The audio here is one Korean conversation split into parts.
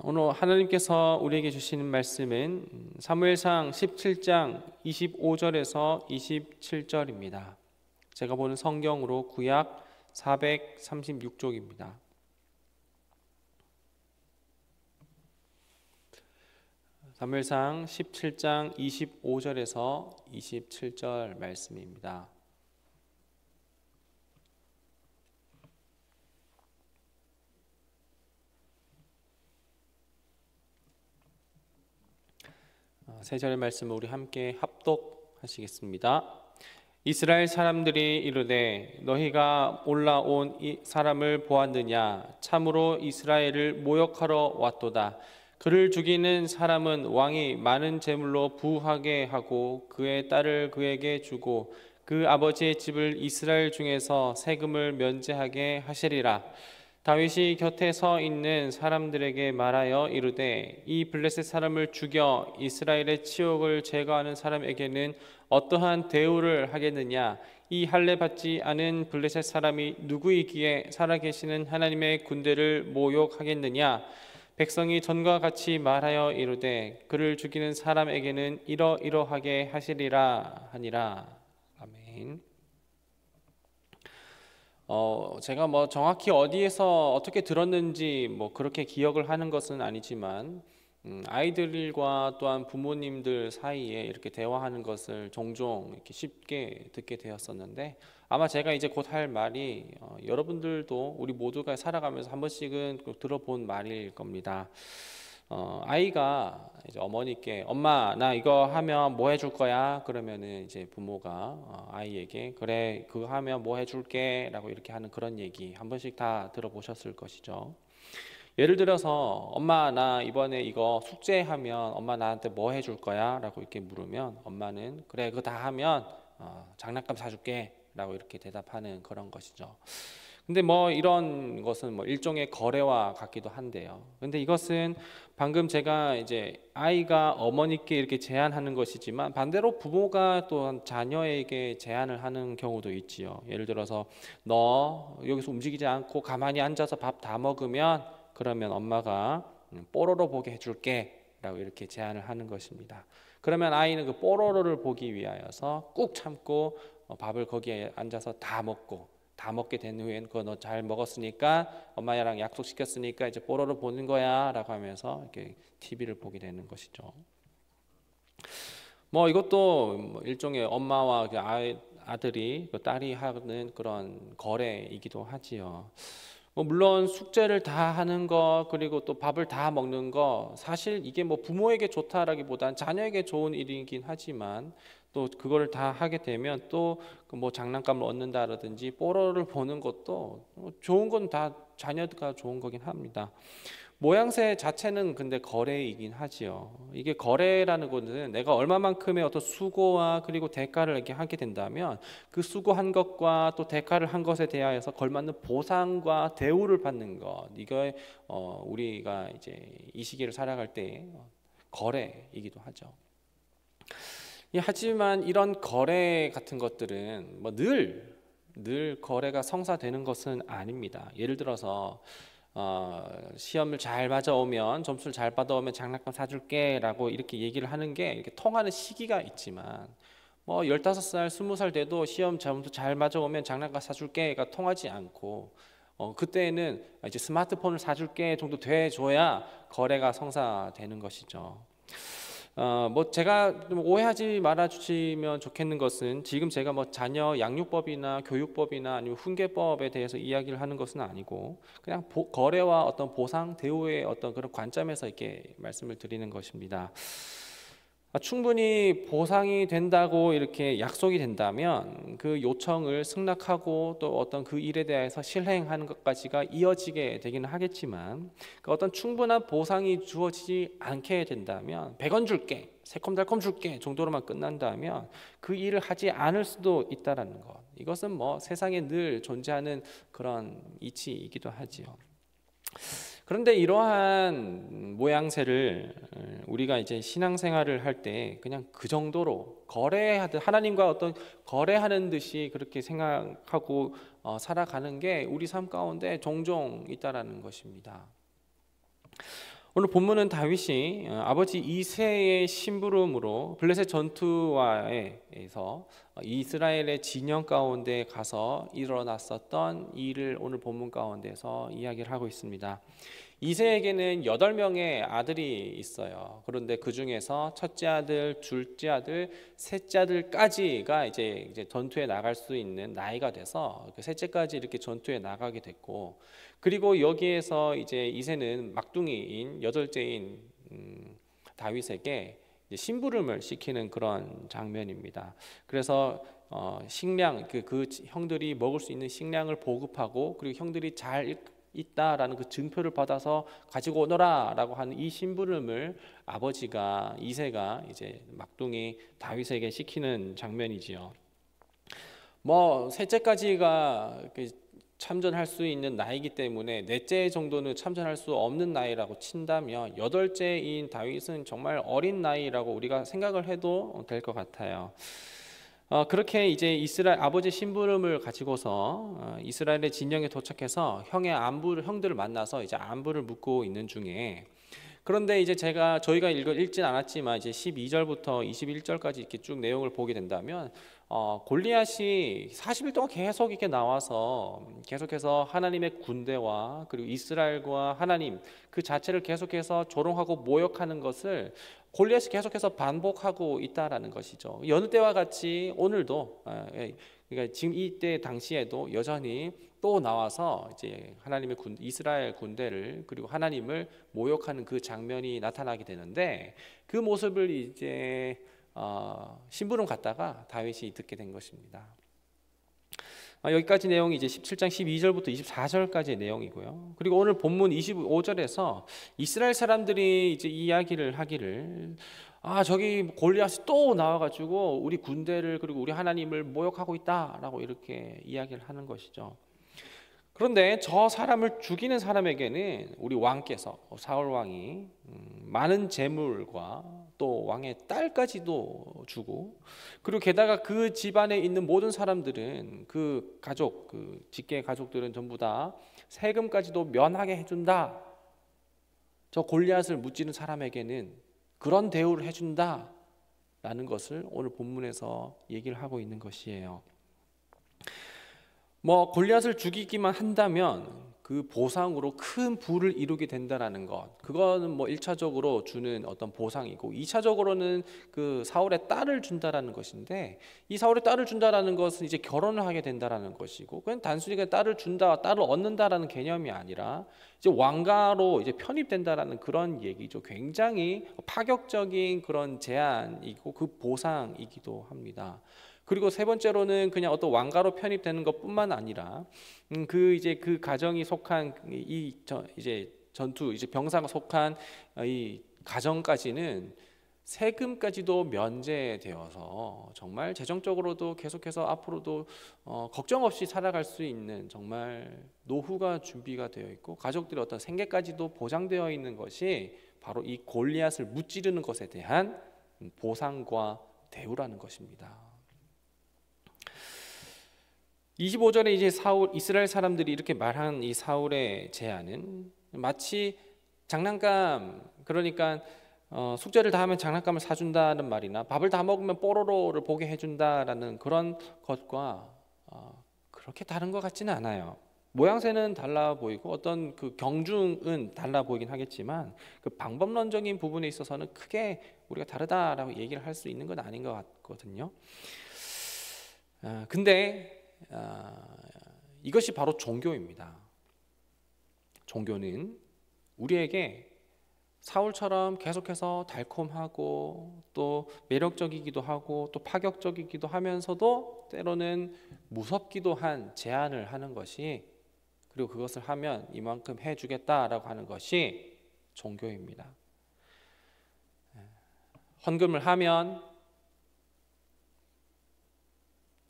오늘 하나님께서 우리에게 주시는 말씀은 사무엘상 17장 25절에서 27절입니다. 제가 보는 성경으로 구약 436쪽입니다. 사무엘상 17장 25절에서 27절 말씀입니다. 세 절의 말씀을 우리 함께 합독하시겠습니다. 이스라엘 사람들이 이르되 너희가 올라온 이 사람을 보았느냐? 참으로 이스라엘을 모욕하러 왔도다. 그를 죽이는 사람은 왕이 많은 재물로 부하게 하고 그의 딸을 그에게 주고 그 아버지의 집을 이스라엘 중에서 세금을 면제하게 하시리라. 다윗이 곁에 서 있는 사람들에게 말하여 이르되 이 블레셋 사람을 죽여 이스라엘의 치욕을 제거하는 사람에게는 어떠한 대우를 하겠느냐? 이 할례 받지 않은 블레셋 사람이 누구이기에 살아계시는 하나님의 군대를 모욕하겠느냐? 백성이 전과 같이 말하여 이르되 그를 죽이는 사람에게는 이러이러하게 하시리라 하니라. 아멘. 제가 정확히 어디에서 어떻게 들었는지 그렇게 기억을 하는 것은 아니지만 아이들과 또한 부모님들 사이에 이렇게 대화하는 것을 종종 이렇게 쉽게 듣게 되었었는데, 아마 제가 이제 곧 할 말이 여러분들도 우리 모두가 살아가면서 한 번씩은 들어본 말일 겁니다. 아이가 이제 어머니께 엄마 나 이거 하면 뭐 해줄 거야? 그러면은 이제 부모가 아이에게 그래 그거 하면 뭐 해줄게 라고 이렇게 하는 그런 얘기 한 번씩 다 들어보셨을 것이죠. 예를 들어서 엄마 나 이번에 이거 숙제하면 엄마 나한테 뭐 해줄 거야? 라고 이렇게 물으면 엄마는 그래 그거 다 하면 장난감 사줄게 라고 이렇게 대답하는 그런 것이죠. 근데 이런 것은 일종의 거래와 같기도 한데요. 근데 이것은 방금 제가 이제 아이가 어머니께 이렇게 제안하는 것이지만 반대로 부모가 또한 자녀에게 제안을 하는 경우도 있지요. 예를 들어서 너 여기서 움직이지 않고 가만히 앉아서 밥 다 먹으면 그러면 엄마가 뽀로로 보게 해줄게 라고 이렇게 제안을 하는 것입니다. 그러면 아이는 그 뽀로로를 보기 위하여서 꾹 참고 밥을 거기에 앉아서 다 먹게 된 후엔 그거 너 잘 먹었으니까 엄마랑 약속시켰으니까 이제 뽀로로 보는 거야 라고 하면서 이렇게 TV를 보게 되는 것이죠. 이것도 일종의 엄마와 아들이 딸이 하는 그런 거래이기도 하지요. 물론 숙제를 다 하는 거 그리고 또 밥을 다 먹는 거 사실 이게 부모에게 좋다라기보단 자녀에게 좋은 일이긴 하지만 또 그거를 다 하게 되면 또 장난감을 얻는다라든지 뽀로로를 보는 것도 좋은 건 다 자녀가 좋은 거긴 합니다. 모양새 자체는 근데 거래이긴 하지요. 이게 거래라는 것은 내가 얼마만큼의 어떤 수고와 그리고 대가를 이렇게 하게 된다면 그 수고한 것과 또 대가를 한 것에 대하여서 걸맞는 보상과 대우를 받는 것, 이거 우리가 이제 이 시기를 살아갈 때 거래이기도 하죠. 하지만 이런 거래 같은 것들은 늘 거래가 성사되는 것은 아닙니다. 예를 들어서 시험을 잘 맞아오면 점수를 잘 받아오면 장난감 사줄게 라고 이렇게 얘기를 하는 게 이렇게 통하는 시기가 있지만 15살, 20살 돼도 시험 점수 잘 맞아오면 장난감 사줄게가 통하지 않고 그때는 이제 스마트폰을 사줄게 정도 돼줘야 거래가 성사되는 것이죠. 제가 좀 오해하지 말아 주시면 좋겠는 것은 지금 제가 자녀 양육법이나 교육법이나 아니면 훈계법에 대해서 이야기를 하는 것은 아니고 그냥 거래와 어떤 보상 대우의 어떤 그런 관점에서 이렇게 말씀을 드리는 것입니다. 충분히 보상이 된다고 이렇게 약속이 된다면 그 요청을 승낙하고 또 어떤 그 일에 대해서 실행하는 것까지가 이어지게 되기는 하겠지만 그 어떤 충분한 보상이 주어지지 않게 된다면 100원 줄게, 새콤달콤 줄게 정도로만 끝난다면 그 일을 하지 않을 수도 있다라는 것. 이것은 세상에 늘 존재하는 그런 이치이기도 하지요. 그런데 이러한 모양새를 우리가 이제 신앙생활을 할 때 그냥 그 정도로 거래하듯 하나님과 어떤 거래하는 듯이 그렇게 생각하고 살아가는 게 우리 삶 가운데 종종 있다라는 것입니다. 오늘 본문은 다윗이 아버지 이새의 심부름으로 블레셋 전투에서 이스라엘의 진영 가운데 가서 일어났었던 일을 오늘 본문 가운데서 이야기를 하고 있습니다. 이새에게는 8명의 아들이 있어요. 그런데 그 중에서 첫째 아들, 둘째 아들, 셋째 아들까지가 이제 전투에 나갈 수 있는 나이가 돼서 그 셋째까지 이렇게 전투에 나가게 됐고, 그리고 여기에서 이제 이새는 막둥이인 여덟째인 다윗에게 이제 심부름을 시키는 그런 장면입니다. 그래서 식량 그 형들이 먹을 수 있는 식량을 보급하고, 그리고 형들이 잘 있다라는 그 증표를 받아서 가지고 오너라라고 하는 이 심부름을 아버지가 이새가 이제 막둥이 다윗에게 시키는 장면이지요. 뭐 셋째까지가 참전할 수 있는 나이기 때문에 넷째 정도는 참전할 수 없는 나이라고 친다면, 여덟째인 다윗은 정말 어린 나이라고 우리가 생각을 해도 될 것 같아요. 그렇게 이제 이스라엘 아버지 심부름을 가지고서 이스라엘의 진영에 도착해서 형들을 만나서 이제 안부를 묻고 있는 중에, 그런데 이제 저희가 읽진 않았지만 이제 12절부터 21절까지 이렇게 쭉 내용을 보게 된다면, 골리앗이 40일 동안 계속 이렇게 나와서 계속해서 하나님의 군대와 그리고 이스라엘과 하나님 그 자체를 계속해서 조롱하고 모욕하는 것을 골리앗이 계속해서 반복하고 있다라는 것이죠. 여느 때와 같이 오늘도, 그러니까 지금 이때 당시에도 여전히 또 나와서 이제 하나님의 이스라엘 군대를 그리고 하나님을 모욕하는 그 장면이 나타나게 되는데, 그 모습을 이제 심부름 갔다가 다윗이 듣게 된 것입니다. 여기까지 내용이 이제 17장 12절부터 24절까지의 내용이고요. 그리고 오늘 본문 25절에서 이스라엘 사람들이 이제 이야기를 하기를, 저기 골리앗이 또 나와가지고 우리 군대를 그리고 우리 하나님을 모욕하고 있다라고 이렇게 이야기를 하는 것이죠. 그런데 저 사람을 죽이는 사람에게는 우리 왕께서, 사울 왕이 많은 재물과 또 왕의 딸까지도 주고, 그리고 게다가 그 집안에 있는 모든 사람들은 그 가족, 그 직계 가족들은 전부 다 세금까지도 면하게 해준다. 저 골리앗을 무찌른 사람에게는 그런 대우를 해준다 라는 것을 오늘 본문에서 얘기를 하고 있는 것이에요. 뭐 골리앗을 죽이기만 한다면 그 보상으로 큰 부를 이루게 된다라는 것, 그거는 뭐 1차적으로 주는 어떤 보상이고, 2차적으로는 그 사울의 딸을 준다라는 것인데, 이 사울의 딸을 준다라는 것은 이제 결혼을 하게 된다라는 것이고, 그냥 단순히 그냥 딸을 준다, 딸을 얻는다라는 개념이 아니라 이제 왕가로 이제 편입된다라는 그런 얘기죠. 굉장히 파격적인 그런 제안이고 그 보상이기도 합니다. 그리고 세 번째로는 그냥 어떤 왕가로 편입되는 것뿐만 아니라 그 가정이 속한 이제 전투 이제 병사가 속한 이 가정까지는 세금까지도 면제되어서 정말 재정적으로도 계속해서 앞으로도 걱정 없이 살아갈 수 있는 정말 노후가 준비가 되어 있고, 가족들의 어떤 생계까지도 보장되어 있는 것이 바로 이 골리앗을 무찌르는 것에 대한 보상과 대우라는 것입니다. 25절에 이제 이스라엘 사람들이 이렇게 말한 이 사울의 제안은 마치 장난감, 그러니까 숙제를 다 하면 장난감을 사준다는 말이나 밥을 다 먹으면 뽀로로를 보게 해준다라는 그런 것과 그렇게 다른 것 같지는 않아요. 모양새는 달라 보이고 어떤 그 경중은 달라 보이긴 하겠지만, 그 방법론적인 부분에 있어서는 크게 우리가 다르다라고 얘기를 할 수 있는 건 아닌 것 같거든요. 근데 이것이 바로 종교입니다. 종교는 우리에게 사울처럼 계속해서 달콤하고 또 매력적이기도 하고 또 파격적이기도 하면서도 때로는 무섭기도 한 제안을 하는 것이, 그리고 그것을 하면 이만큼 해주겠다라고 하는 것이 종교입니다. 헌금을 하면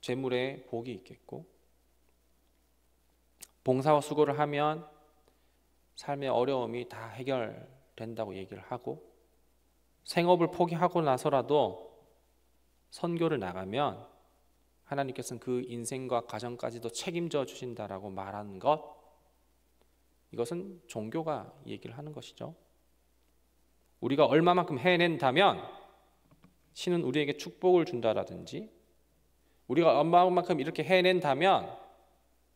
재물에 복이 있겠고, 봉사와 수고를 하면 삶의 어려움이 다 해결된다고 얘기를 하고, 생업을 포기하고 나서라도 선교를 나가면 하나님께서는 그 인생과 가정까지도 책임져 주신다라고 말하는 것, 이것은 종교가 얘기를 하는 것이죠. 우리가 얼마만큼 해낸다면 신은 우리에게 축복을 준다라든지, 우리가 얼마만큼 이렇게 해낸다면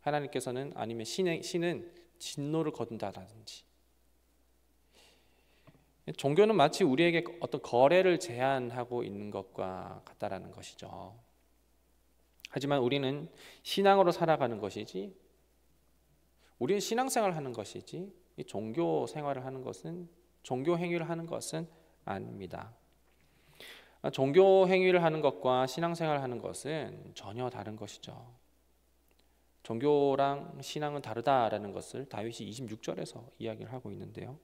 하나님께서는, 아니면 신은 진노를 거둔다라든지. 종교는 마치 우리에게 어떤 거래를 제한하고 있는 것과 같다라는 것이죠. 하지만 우리는 신앙으로 살아가는 것이지, 우리는 신앙생활을 하는 것이지, 이 종교 생활을 하는 것은, 종교 행위를 하는 것은 아닙니다. 종교 행위를 하는 것과 신앙생활을 하는 것은 전혀 다른 것이죠. 종교랑 신앙은 다르다라는 것을 다윗이 26절에서 이야기를 하고 있는데요.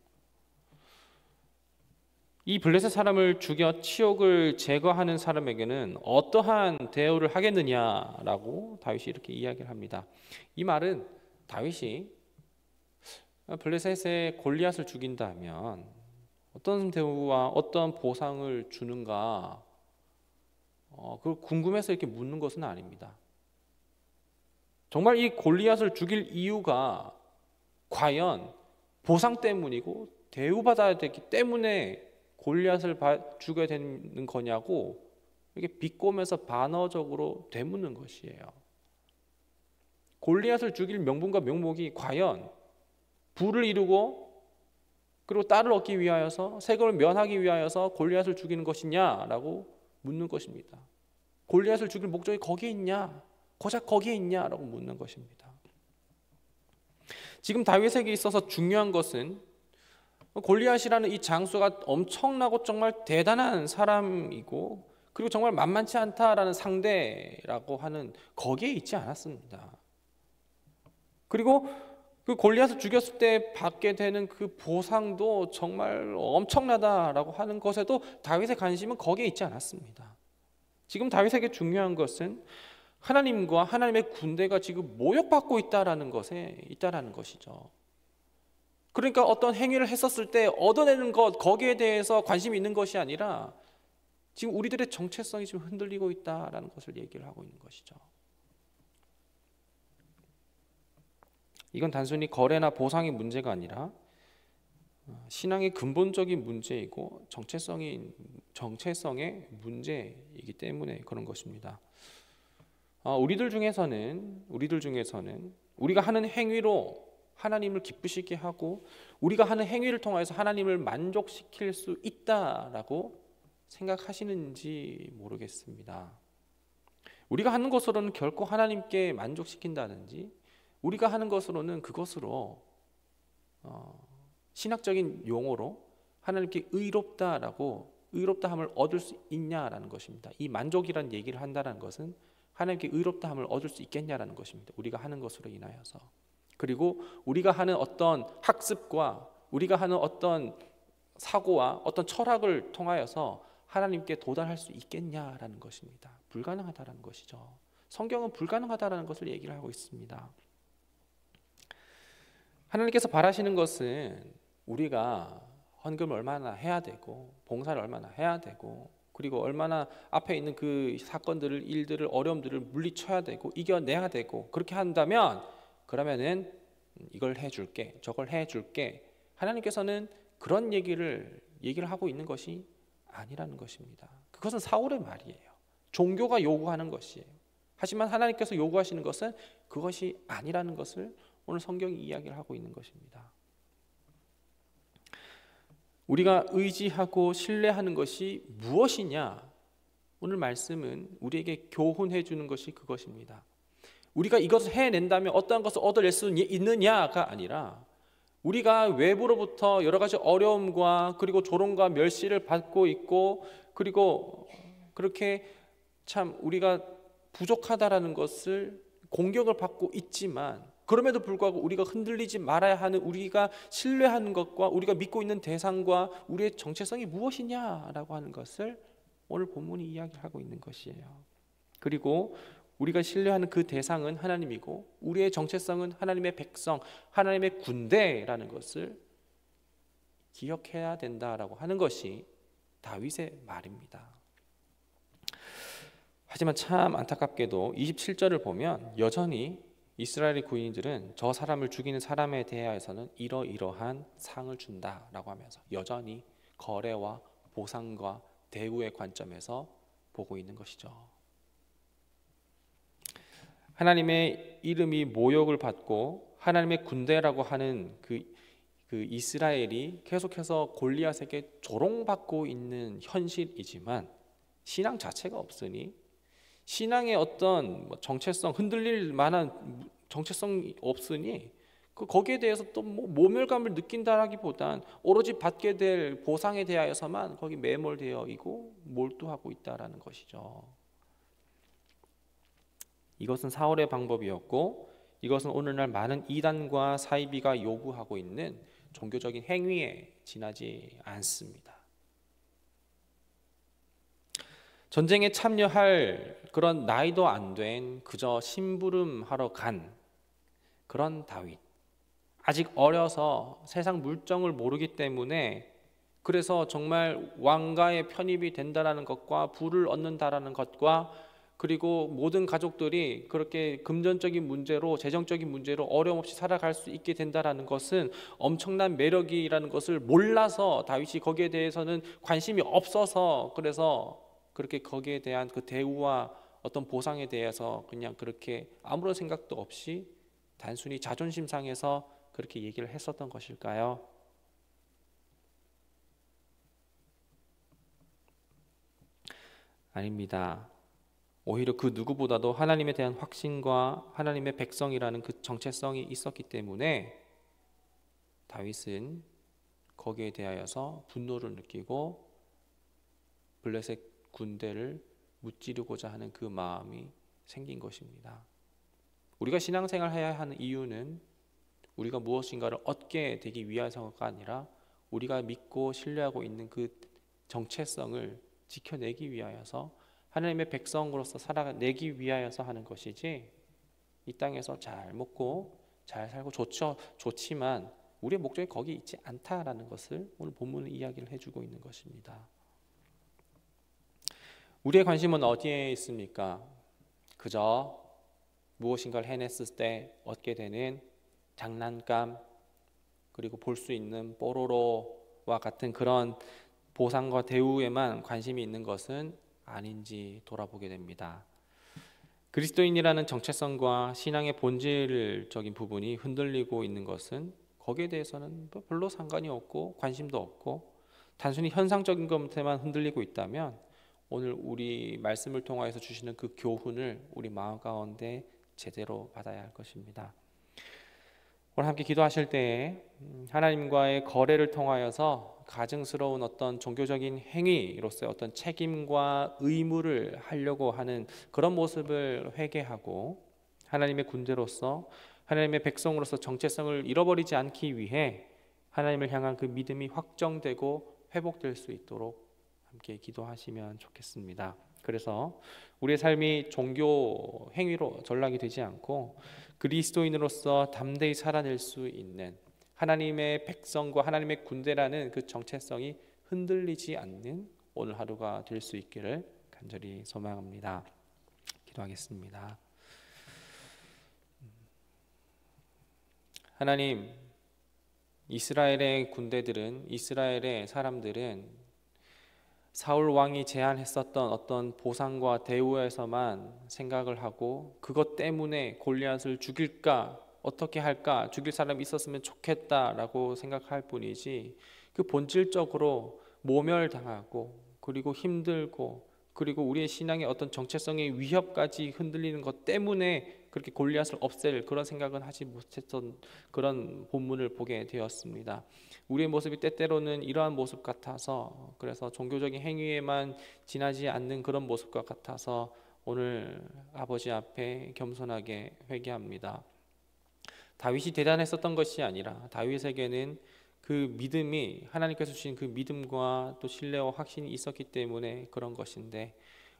이 블레셋 사람을 죽여 치욕을 제거하는 사람에게는 어떠한 대우를 하겠느냐라고 다윗이 이렇게 이야기를 합니다. 이 말은 다윗이 블레셋의 골리앗을 죽인다면 어떤 대우와 어떤 보상을 주는가, 그걸 궁금해서 이렇게 묻는 것은 아닙니다. 정말 이 골리앗을 죽일 이유가 과연 보상 때문이고 대우받아야 되기 때문에 골리앗을 죽여야 되는 거냐고 이렇게 비꼬면서 반어적으로 되묻는 것이에요. 골리앗을 죽일 명분과 명목이 과연 부를 이루고 그리고 딸을 얻기 위하여서, 세금을 면하기 위하여서 골리앗을 죽이는 것이냐라고 묻는 것입니다. 골리앗을 죽일 목적이 거기에 있냐, 고작 거기에 있냐라고 묻는 것입니다. 지금 다윗에게 있어서 중요한 것은 골리앗이라는 이 장수가 엄청나고 정말 대단한 사람이고, 그리고 정말 만만치 않다라는 상대라고 하는 거기에 있지 않았습니다. 그리고 그 골리앗을 죽였을 때 받게 되는 그 보상도 정말 엄청나다라고 하는 것에도 다윗의 관심은 거기에 있지 않았습니다. 지금 다윗에게 중요한 것은 하나님과 하나님의 군대가 지금 모욕받고 있다라는 것이죠. 그러니까 어떤 행위를 했었을 때 얻어내는 것, 거기에 대해서 관심이 있는 것이 아니라 지금 우리들의 정체성이 지금 흔들리고 있다라는 것을 얘기를 하고 있는 것이죠. 이건 단순히 거래나 보상의 문제가 아니라 신앙의 근본적인 문제이고 정체성의 문제이기 때문에 그런 것입니다. 우리들 중에서는 우리가 하는 행위로 하나님을 기쁘시게 하고 우리가 하는 행위를 통해서 하나님을 만족시킬 수 있다라고 생각하시는지 모르겠습니다. 우리가 하는 것으로는 결코 하나님께 만족시킨다든지, 우리가 하는 것으로는 그것으로 신학적인 용어로 하나님께 의롭다함을 얻을 수 있냐라는 것입니다. 이 만족이라는 얘기를 한다는 것은 하나님께 의롭다함을 얻을 수 있겠냐라는 것입니다. 우리가 하는 것으로 인하여서. 그리고 우리가 하는 어떤 학습과 우리가 하는 어떤 사고와 어떤 철학을 통하여서 하나님께 도달할 수 있겠냐라는 것입니다. 불가능하다라는 것이죠. 성경은 불가능하다라는 것을 얘기를 하고 있습니다. 하나님께서 바라시는 것은 우리가 헌금을 얼마나 해야 되고 봉사를 얼마나 해야 되고 그리고 얼마나 앞에 있는 그 사건들을, 일들을, 어려움들을 물리쳐야 되고 이겨내야 되고, 그렇게 한다면 그러면은 이걸 해줄게, 저걸 해줄게. 하나님께서는 그런 얘기를 하고 있는 것이 아니라는 것입니다. 그것은 사울의 말이에요. 종교가 요구하는 것이에요. 하지만 하나님께서 요구하시는 것은 그것이 아니라는 것을 오늘 성경이 이야기를 하고 있는 것입니다. 우리가 의지하고 신뢰하는 것이 무엇이냐? 오늘 말씀은 우리에게 교훈해 주는 것이 그것입니다. 우리가 이것을 해낸다면 어떠한 것을 얻어낼 수 있느냐가 아니라, 우리가 외부로부터 여러 가지 어려움과 그리고 조롱과 멸시를 받고 있고, 그리고 그렇게 참 우리가 부족하다라는 것을 공격을 받고 있지만, 그럼에도 불구하고 우리가 흔들리지 말아야 하는, 우리가 신뢰하는 것과 우리가 믿고 있는 대상과 우리의 정체성이 무엇이냐라고 하는 것을 오늘 본문이 이야기하고 있는 것이에요. 그리고 우리가 신뢰하는 그 대상은 하나님이고 우리의 정체성은 하나님의 백성, 하나님의 군대라는 것을 기억해야 된다라고 하는 것이 다윗의 말입니다. 하지만 참 안타깝게도 27절을 보면 여전히 이스라엘의 군인들은 저 사람을 죽이는 사람에 대하여서는 이러이러한 상을 준다라고 하면서 여전히 거래와 보상과 대우의 관점에서 보고 있는 것이죠. 하나님의 이름이 모욕을 받고 하나님의 군대라고 하는 그 이스라엘이 계속해서 골리앗에게 조롱받고 있는 현실이지만 신앙 자체가 없으니 신앙의 어떤 정체성, 흔들릴 만한 정체성이 없으니 거기에 대해서 또 모멸감을 느낀다라기보단 오로지 받게 될 보상에 대하여서만 거기 매몰되어 있고 몰두하고 있다라는 것이죠. 이것은 사울의 방법이었고 이것은 오늘날 많은 이단과 사이비가 요구하고 있는 종교적인 행위에 지나지 않습니다. 전쟁에 참여할 그런 나이도 안 된 그저 심부름하러 간 그런 다윗, 아직 어려서 세상 물정을 모르기 때문에 그래서 정말 왕가에 편입이 된다라는 것과 부를 얻는다라는 것과 그리고 모든 가족들이 그렇게 금전적인 문제로 재정적인 문제로 어려움 없이 살아갈 수 있게 된다라는 것은 엄청난 매력이라는 것을 몰라서 다윗이 거기에 대해서는 관심이 없어서 그래서 그렇게 거기에 대한 그 대우와 어떤 보상에 대해서 그냥 그렇게 아무런 생각도 없이 단순히 자존심 상해서 그렇게 얘기를 했었던 것일까요? 아닙니다. 오히려 그 누구보다도 하나님에 대한 확신과 하나님의 백성이라는 그 정체성이 있었기 때문에 다윗은 거기에 대하여서 분노를 느끼고 블레셋 군대를 무찌르고자 하는 그 마음이 생긴 것입니다. 우리가 신앙생활을 해야 하는 이유는 우리가 무엇인가를 얻게 되기 위해서가 아니라 우리가 믿고 신뢰하고 있는 그 정체성을 지켜내기 위하여서 하나님의 백성으로서 살아내기 위하여서 하는 것이지 이 땅에서 잘 먹고 잘 살고 좋지만 우리의 목적이 거기 있지 않다라는 것을 오늘 본문은 이야기를 해주고 있는 것입니다. 우리의 관심은 어디에 있습니까? 그저 무엇인가를 해냈을 때 얻게 되는 장난감 그리고 볼 수 있는 뽀로로와 같은 그런 보상과 대우에만 관심이 있는 것은 아닌지 돌아보게 됩니다. 그리스도인이라는 정체성과 신앙의 본질적인 부분이 흔들리고 있는 것은 거기에 대해서는 별로 상관이 없고 관심도 없고 단순히 현상적인 것에만 흔들리고 있다면 오늘 우리 말씀을 통하여서 주시는 그 교훈을 우리 마음 가운데 제대로 받아야 할 것입니다. 오늘 함께 기도하실 때에 하나님과의 거래를 통하여서 가증스러운 어떤 종교적인 행위로서의 어떤 책임과 의무를 하려고 하는 그런 모습을 회개하고 하나님의 군대로서 하나님의 백성으로서 정체성을 잃어버리지 않기 위해 하나님을 향한 그 믿음이 확정되고 회복될 수 있도록 함께 기도하시면 좋겠습니다. 그래서 우리의 삶이 종교 행위로 전락이 되지 않고 그리스도인으로서 담대히 살아낼 수 있는 하나님의 백성과 하나님의 군대라는 그 정체성이 흔들리지 않는 오늘 하루가 될 수 있기를 간절히 소망합니다. 기도하겠습니다. 하나님, 이스라엘의 군대들은 이스라엘의 사람들은 사울 왕이 제안했었던 어떤 보상과 대우에서만 생각을 하고 그것 때문에 골리앗을 죽일까 어떻게 할까 죽일 사람이 있었으면 좋겠다라고 생각할 뿐이지 그 본질적으로 모멸당하고 그리고 힘들고 그리고 우리의 신앙의 어떤 정체성의 위협까지 흔들리는 것 때문에 그렇게 골리앗을 없앨 그런 생각은 하지 못했던 그런 본문을 보게 되었습니다. 우리의 모습이 때때로는 이러한 모습 같아서 그래서 종교적인 행위에만 지나지 않는 그런 모습과 같아서 오늘 아버지 앞에 겸손하게 회개합니다. 다윗이 대단했었던 것이 아니라 다윗에게는 그 믿음이 하나님께서 주신 그 믿음과 또 신뢰와 확신이 있었기 때문에 그런 것인데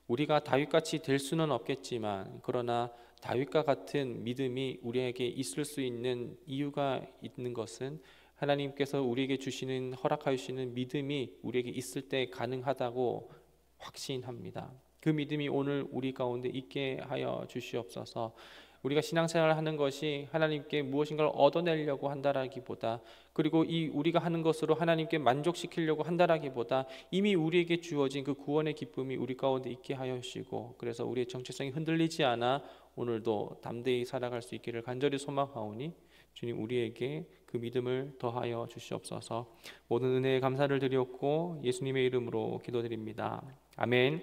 우리가 다윗같이 될 수는 없겠지만 그러나 다윗과 같은 믿음이 우리에게 있을 수 있는 이유가 있는 것은 하나님께서 우리에게 주시는 허락하여 주시는 믿음이 우리에게 있을 때 가능하다고 확신합니다. 그 믿음이 오늘 우리 가운데 있게 하여 주시옵소서. 우리가 신앙생활을 하는 것이 하나님께 무엇인가를 얻어내려고 한다라기보다, 그리고 이 우리가 하는 것으로 하나님께 만족시키려고 한다라기보다 이미 우리에게 주어진 그 구원의 기쁨이 우리 가운데 있게 하여 주시고, 그래서 우리의 정체성이 흔들리지 않아 오늘도 담대히 살아갈 수 있기를 간절히 소망하오니 주님, 우리에게 그 믿음을 더하여 주시옵소서. 모든 은혜에 감사를 드리옵고 예수님의 이름으로 기도드립니다. 아멘.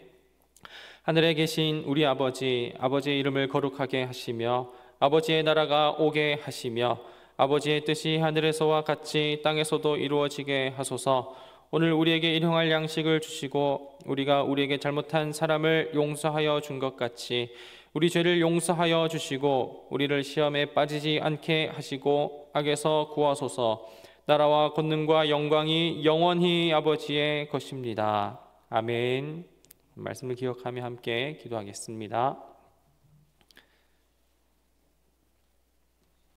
하늘에 계신 우리 아버지, 아버지의 이름을 거룩하게 하시며 아버지의 나라가 오게 하시며 아버지의 뜻이 하늘에서와 같이 땅에서도 이루어지게 하소서. 오늘 우리에게 일용할 양식을 주시고 우리가 우리에게 잘못한 사람을 용서하여 준 것 같이 우리 죄를 용서하여 주시고 우리를 시험에 빠지지 않게 하시고 악에서 구하소서. 나라와 권능과 영광이 영원히 아버지의 것입니다. 아멘. 말씀을 기억하며 함께 기도하겠습니다.